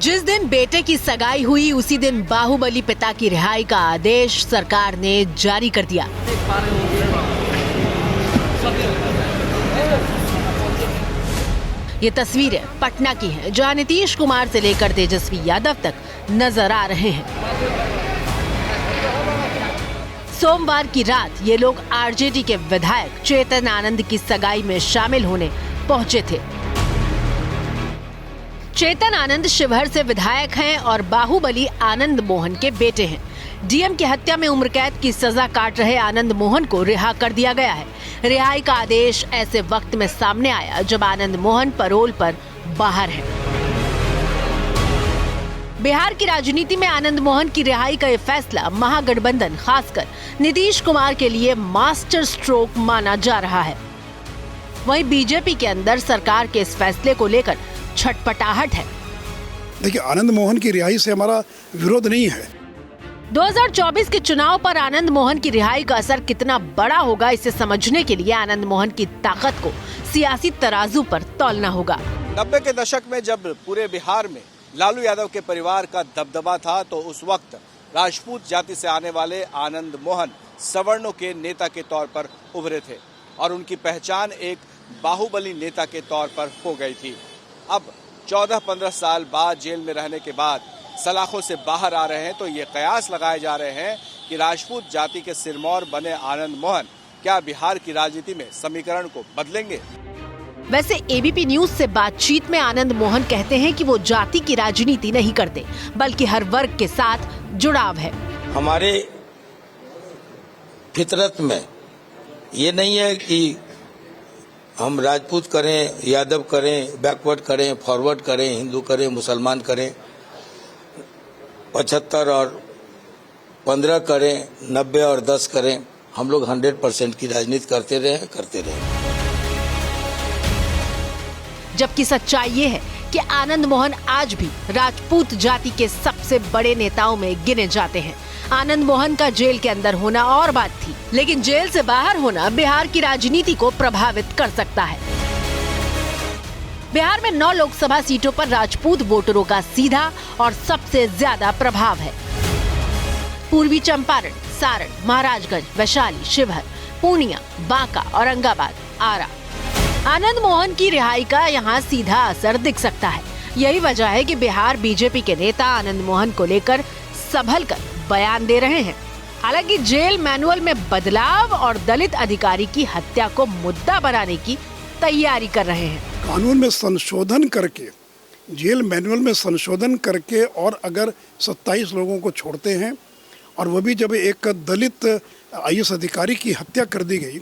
जिस दिन बेटे की सगाई हुई उसी दिन बाहुबली पिता की रिहाई का आदेश सरकार ने जारी कर दिया। ये तस्वीरें पटना की हैं, जहां नीतीश कुमार से लेकर तेजस्वी यादव तक नजर आ रहे हैं। सोमवार की रात ये लोग आरजेडी के विधायक चेतन आनंद की सगाई में शामिल होने पहुंचे थे। चेतन आनंद शिवहर से विधायक हैं और बाहुबली आनंद मोहन के बेटे हैं। डीएम की हत्या में उम्र कैद की सजा काट रहे आनंद मोहन को रिहा कर दिया गया है। रिहाई का आदेश ऐसे वक्त में सामने आया जब आनंद मोहन पैरोल पर बाहर हैं। बिहार की राजनीति में आनंद मोहन की रिहाई का ये फैसला महागठबंधन खासकर नीतीश कुमार के लिए मास्टर स्ट्रोक माना जा रहा है। वहीं बीजेपी के अंदर सरकार के इस फैसले को लेकर छटपटाहट है। देखिए, आनंद मोहन की रिहाई से हमारा विरोध नहीं है। 2024 के चुनाव पर आनंद मोहन की रिहाई का असर कितना बड़ा होगा, इसे समझने के लिए आनंद मोहन की ताकत को सियासी तराजू पर तौलना होगा। 90 के दशक में जब पूरे बिहार में लालू यादव के परिवार का दबदबा था, तो उस वक्त राजपूत जाति से आने वाले आनंद मोहन सवर्णों के नेता के तौर पर उभरे थे और उनकी पहचान एक बाहुबली नेता के तौर पर हो गई थी। अब 14-15 साल बाद जेल में रहने के बाद सलाखों से बाहर आ रहे हैं, तो ये कयास लगाए जा रहे हैं कि राजपूत जाति के सिरमौर बने आनंद मोहन क्या बिहार की राजनीति में समीकरण को बदलेंगे। वैसे एबीपी न्यूज से बातचीत में आनंद मोहन कहते हैं कि वो जाति की राजनीति नहीं करते, बल्कि हर वर्ग के साथ जुड़ाव है। हमारे फितरत में ये नहीं है कि हम राजपूत करें, यादव करें, बैकवर्ड करें, फॉरवर्ड करें, हिंदू करें, मुसलमान करें, 75 और 15 करें, 90 और 10 करें। हम लोग 100% की राजनीति करते रहे। जबकि सच्चाई ये है कि आनंद मोहन आज भी राजपूत जाति के सबसे बड़े नेताओं में गिने जाते हैं। आनंद मोहन का जेल के अंदर होना और बात थी, लेकिन जेल से बाहर होना बिहार की राजनीति को प्रभावित कर सकता है। बिहार में 9 लोकसभा सीटों पर राजपूत वोटरों का सीधा और सबसे ज्यादा प्रभाव है। पूर्वी चंपारण, सारण, महाराजगंज, वैशाली, शिवहर, पूर्णिया, बांका, औरंगाबाद, आरा। आनंद मोहन की रिहाई का यहाँ सीधा असर दिख सकता है। यही वजह है कि बिहार बीजेपी के नेता आनंद मोहन को लेकर संभल कर बयान दे रहे हैं। हालांकि जेल मैनुअल में बदलाव और दलित अधिकारी की हत्या को मुद्दा बनाने की तैयारी कर रहे हैं। कानून में संशोधन करके, जेल मैनुअल में संशोधन करके, और अगर 27 लोगों को छोड़ते हैं, और वो भी जब एक दलित आईएएस अधिकारी की हत्या कर दी गई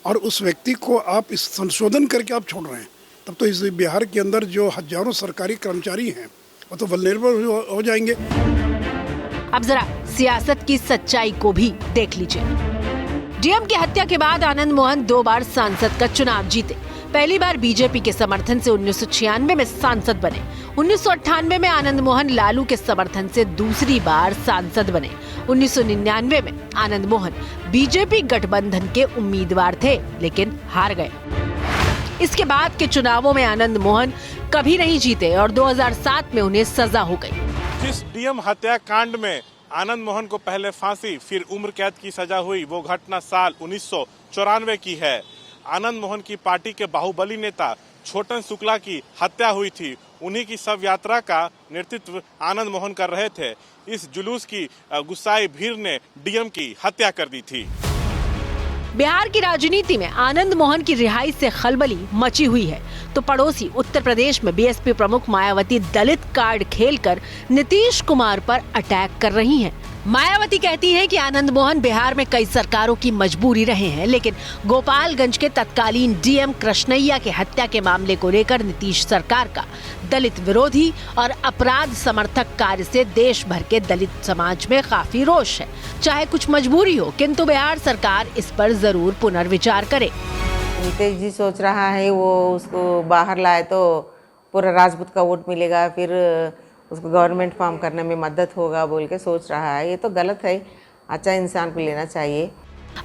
और उस व्यक्ति को आप इस संशोधन करके आप छोड़ रहे हैं, तब तो इस बिहार के अंदर जो हजारों सरकारी कर्मचारी हैं वो तो वल्नरेबल हो जाएंगे। अब जरा सियासत की सच्चाई को भी देख लीजिए। डीएम की हत्या के बाद आनंद मोहन 2 बार सांसद का चुनाव जीते। पहली बार बीजेपी के समर्थन से 1996 में सांसद बने। 1998 में आनंद मोहन लालू के समर्थन से दूसरी बार सांसद बने। 1999 में आनंद मोहन बीजेपी गठबंधन के उम्मीदवार थे, लेकिन हार गए। इसके बाद के चुनावों में आनंद मोहन कभी नहीं जीते और 2007 में उन्हें सजा हो गई। जिस डीएम हत्याकांड में आनंद मोहन को पहले फांसी फिर उम्र कैद की सजा हुई, वो घटना साल 1994 की है। आनंद मोहन की पार्टी के बाहुबली नेता छोटन शुक्ला की हत्या हुई थी। उन्हीं की शव यात्रा का नेतृत्व आनंद मोहन कर रहे थे। इस जुलूस की गुस्साई भीड़ ने डीएम की हत्या कर दी थी। बिहार की राजनीति में आनंद मोहन की रिहाई से खलबली मची हुई है, तो पड़ोसी उत्तर प्रदेश में बीएसपी प्रमुख मायावती दलित कार्ड खेलकर नीतीश कुमार पर अटैक कर रही हैं। मायावती कहती हैं कि आनंद मोहन बिहार में कई सरकारों की मजबूरी रहे हैं, लेकिन गोपालगंज के तत्कालीन डीएम कृष्णैया के हत्या के मामले को लेकर नीतीश सरकार का दलित विरोधी और अपराध समर्थक कार्य से देश भर के दलित समाज में काफी रोष है। चाहे कुछ मजबूरी हो, किंतु बिहार सरकार इस पर जरूर पुनर्विचार करे। नीतीश जी सोच रहा है वो उसको बाहर लाए तो पूरा राजपूत का वोट मिलेगा, फिर उसको गवर्नमेंट फॉर्म करने में मदद होगा बोल के सोच रहा है। ये तो गलत है। अच्छा इंसान को लेना चाहिए।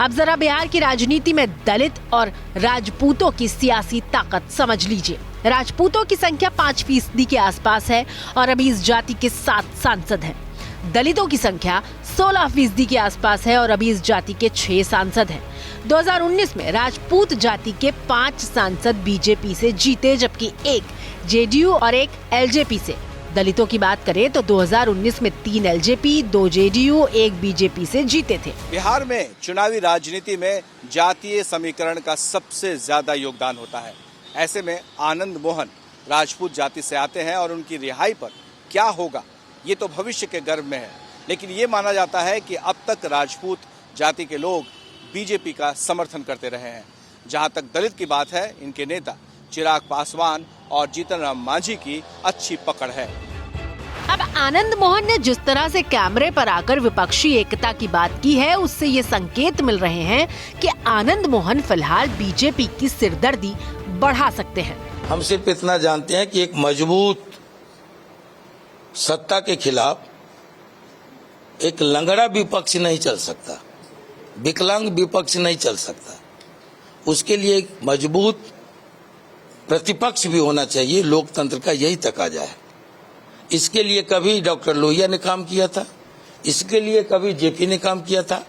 अब जरा बिहार की राजनीति में दलित और राजपूतों की सियासी ताकत समझ लीजिए। राजपूतों की संख्या 5% के आसपास है और अभी इस जाति के 7 सांसद हैं। दलितों की संख्या 16% के आसपास है और अभी इस जाति के 6 सांसद हैं। 2019 में राजपूत जाति के 5 सांसद बीजेपी से जीते, जबकि एक जेडीयू और एक एलजेपी से। दलितों की बात करें तो 2019 में 3 एलजेपी, 2 जेडीयू, 1 बीजेपी से जीते थे। बिहार में चुनावी राजनीति में जातीय समीकरण का सबसे ज्यादा योगदान होता है। ऐसे में आनंद मोहन राजपूत जाति से आते हैं और उनकी रिहाई पर क्या होगा ये तो भविष्य के गर्भ में है, लेकिन ये माना जाता है कि अब तक राजपूत जाति के लोग बीजेपी का समर्थन करते रहे हैं। जहां तक दलित की बात है, इनके नेता चिराग पासवान और जीतन राम मांझी की अच्छी पकड़ है। अब आनंद मोहन ने जिस तरह से कैमरे पर आकर विपक्षी एकता की बात की है, उससे ये संकेत मिल रहे हैं कि आनंद मोहन फिलहाल बीजेपी की सिरदर्दी बढ़ा सकते हैं। हम सिर्फ इतना जानते हैं कि एक मजबूत सत्ता के खिलाफ एक लंगड़ा विपक्ष नहीं चल सकता, विकलांग विपक्ष नहीं चल सकता। उसके लिए एक मजबूत प्रतिपक्ष भी होना चाहिए। लोकतंत्र का यही तकाजा है। इसके लिए कभी डॉक्टर लोहिया ने काम किया था, इसके लिए कभी जेपी ने काम किया था,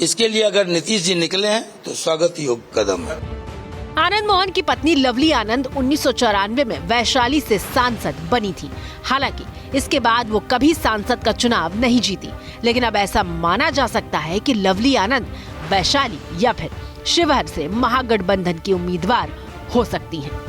इसके लिए अगर नीतीश जी निकले हैं तो स्वागत योग्य कदम है। आनंद मोहन की पत्नी लवली आनंद 1994 में वैशाली से सांसद बनी थी। हालांकि इसके बाद वो कभी सांसद का चुनाव नहीं जीती, लेकिन अब ऐसा माना जा सकता है कि लवली आनंद वैशाली या फिर शिवहर से महागठबंधन की उम्मीदवार हो सकती हैं।